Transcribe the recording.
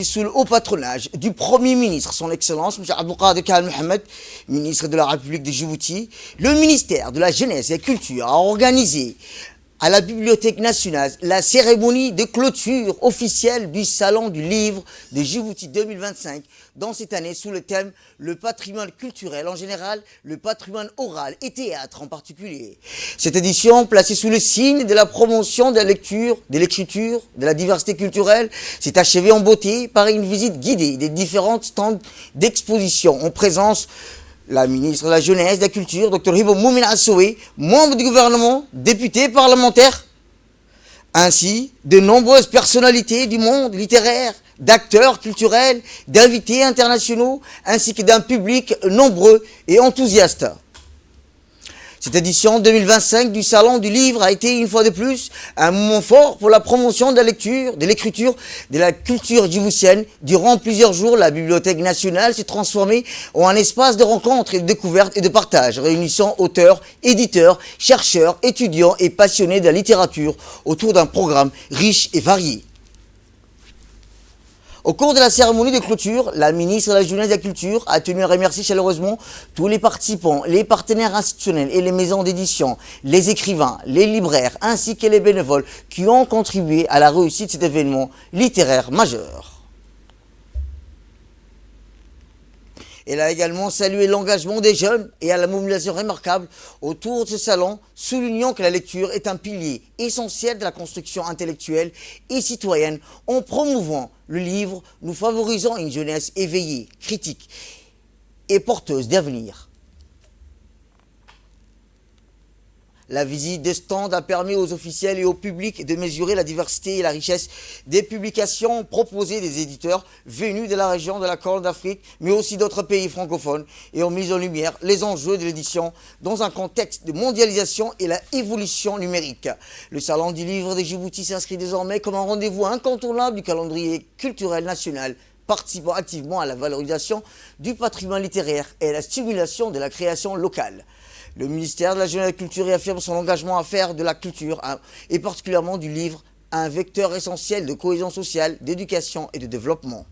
Sous le haut patronage du Premier ministre, son Excellence, M. Abdelkader Khan Mohamed, ministre de la République de Djibouti, le ministère de la Jeunesse et de la Culture a organisé à la Bibliothèque nationale la cérémonie de clôture officielle du Salon du Livre de Djibouti 2025, dans cette année sous le thème « Le patrimoine culturel en général, le patrimoine oral et théâtre en particulier ». Cette édition, placée sous le signe de la promotion de la lecture, de l'écriture, de la diversité culturelle, s'est achevée en beauté par une visite guidée des différentes stands d'exposition en présence la ministre de la Jeunesse et de la Culture, Dr Hibo Moumine Assoué, membre du gouvernement, député parlementaire, ainsi de nombreuses personnalités du monde littéraire, d'acteurs culturels, d'invités internationaux, ainsi que d'un public nombreux et enthousiaste. Cette édition 2025 du Salon du Livre a été, une fois de plus, un moment fort pour la promotion de la lecture, de l'écriture, de la culture djiboutienne. Durant plusieurs jours, la Bibliothèque nationale s'est transformée en un espace de rencontres et de découvertes et de partage, réunissant auteurs, éditeurs, chercheurs, étudiants et passionnés de la littérature autour d'un programme riche et varié. Au cours de la cérémonie de clôture, la ministre de la Jeunesse et de la Culture a tenu à remercier chaleureusement tous les participants, les partenaires institutionnels et les maisons d'édition, les écrivains, les libraires ainsi que les bénévoles qui ont contribué à la réussite de cet événement littéraire majeur. Elle a également salué l'engagement des jeunes et à la mobilisation remarquable autour de ce salon, soulignant que la lecture est un pilier essentiel de la construction intellectuelle et citoyenne. En promouvant le livre, nous favorisons une jeunesse éveillée, critique et porteuse d'avenir. La visite des stands a permis aux officiels et au public de mesurer la diversité et la richesse des publications proposées des éditeurs venus de la région de la Corne d'Afrique, mais aussi d'autres pays francophones, et ont mis en lumière les enjeux de l'édition dans un contexte de mondialisation et la évolution numérique. Le Salon du Livre de Djibouti s'inscrit désormais comme un rendez-vous incontournable du calendrier culturel national, participant activement à la valorisation du patrimoine littéraire et à la stimulation de la création locale. Le ministère de la Jeunesse et de la Culture réaffirme son engagement à faire de la culture, et particulièrement du livre, un vecteur essentiel de cohésion sociale, d'éducation et de développement.